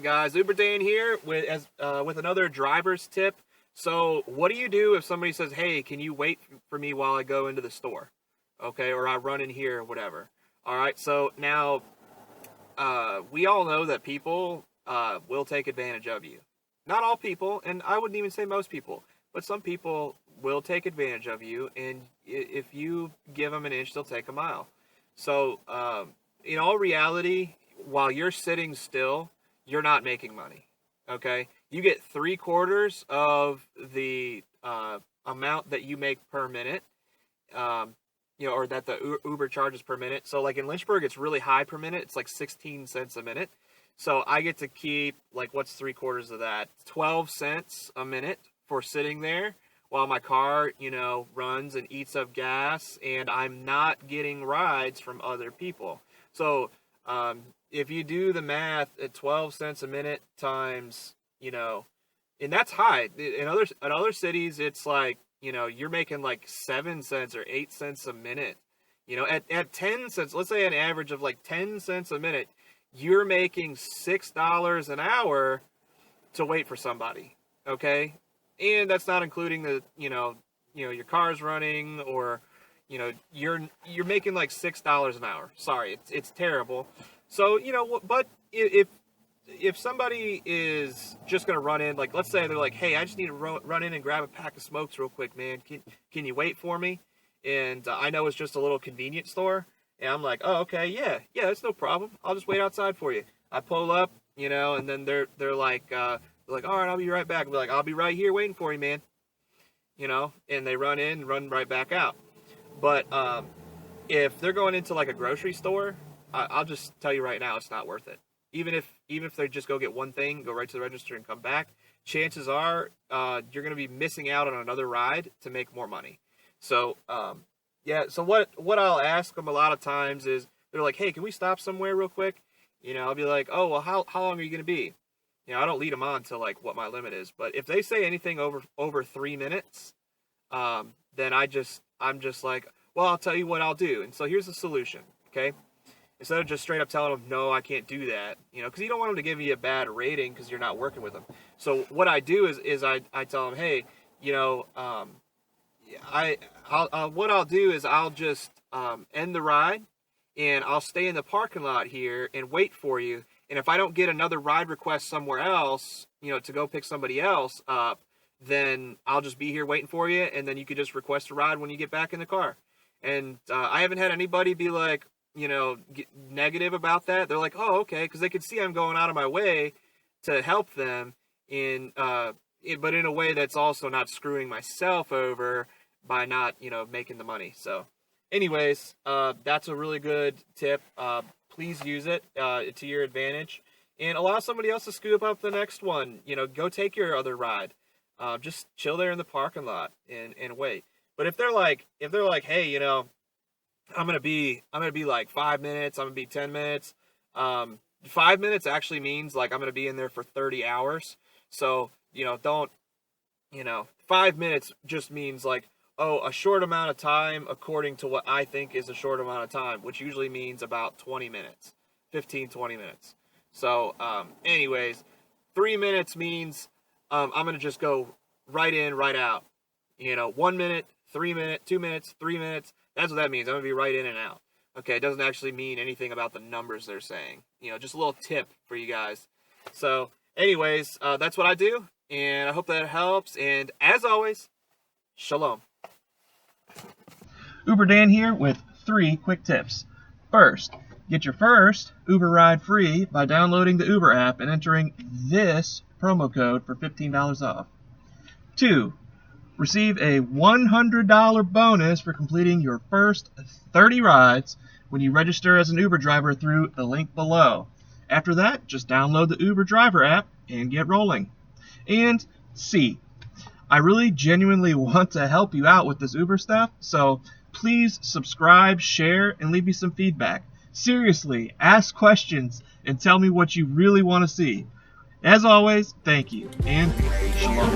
Alright guys, Uber Dan here with another driver's tip. So what do you do if somebody says, hey, can you wait for me while I go into the store? Okay, or I run in here or whatever. Alright, so now we all know that people will take advantage of you. Not all people, and I wouldn't even say most people, but some people will take advantage of you, and if you give them an inch, they'll take a mile. So in all reality, while you're sitting still, you're not making money, okay? You get 3/4 of the amount that you make per minute, or that the Uber charges per minute. So like in Lynchburg, it's really high per minute. It's like 16 cents a minute. So I get to keep, like, what's 3/4 of that? 12 cents a minute for sitting there while my car, runs and eats up gas, and I'm not getting rides from other people. So if you do the math at 12 cents a minute times, and that's high. In other cities, it's like, you're making like 7 cents or 8 cents a minute. At 10 cents, let's say an average of like 10 cents a minute, you're making $6 an hour to wait for somebody, okay? And that's not including the, your car's running, or, you're making like $6 an hour. Sorry, it's terrible. So, but if somebody is just going to run in, like, let's say they're like, hey, I just need to run in and grab a pack of smokes real quick, man. Can you wait for me? And I know it's just a little convenience store. And I'm like, oh, okay, yeah, that's no problem. I'll just wait outside for you. I pull up, and then they're like, all right, I'll be right back. I'll be like, I'll be right here waiting for you, man. And they run in and run right back out. But if they're going into like a grocery store, I'll just tell you right now, it's not worth it. Even if they just go get one thing, go right to the register and come back, chances are you're going to be missing out on another ride to make more money. So, so what I'll ask them a lot of times is, they're like, hey, can we stop somewhere real quick? I'll be like, oh, well, how long are you going to be? I don't lead them on to like what my limit is. But if they say anything over 3 minutes, then I'm just like, well, I'll tell you what I'll do. And so here's the solution, okay? Instead of just straight up telling them, no, I can't do that, because you don't want them to give you a bad rating because you're not working with them. So what I do is I tell them, hey, what I'll do is I'll just end the ride, and I'll stay in the parking lot here and wait for you. And if I don't get another ride request somewhere else, to go pick somebody else up, then I'll just be here waiting for you, and then you could just request a ride when you get back in the car. And I haven't had anybody be like, negative about that. They're like, oh, okay, because they can see I'm going out of my way to help them, but in a way that's also not screwing myself over by not, making the money. So anyways, that's a really good tip. Please use it to your advantage, and allow somebody else to scoop up the next one. Go take your other ride. Just chill there in the parking lot and wait. But if they're like, hey, I'm gonna be like 5 minutes, I'm gonna be 10 minutes. 5 minutes actually means like I'm gonna be in there for 30 hours. So, don't, 5 minutes just means like, oh, a short amount of time according to what I think is a short amount of time, which usually means about 20 minutes, 15, 20 minutes. So, anyways, 3 minutes means I'm gonna just go right in, right out. 1 minute, 3 minutes, 2 minutes, 3 minutes. That's what that means. I'm going to be right in and out. Okay, it doesn't actually mean anything about the numbers they're saying. Just a little tip for you guys. So, anyways, that's what I do, and I hope that helps. And as always, shalom. Uber Dan here with 3 quick tips. First, get your first Uber ride free by downloading the Uber app and entering this promo code for $15 off. 2, receive a $100 bonus for completing your first 30 rides when you register as an Uber driver through the link below. After that, just download the Uber driver app and get rolling. And C, I really genuinely want to help you out with this Uber stuff, so please subscribe, share, and leave me some feedback. Seriously, ask questions and tell me what you really want to see. As always, thank you, and shalom.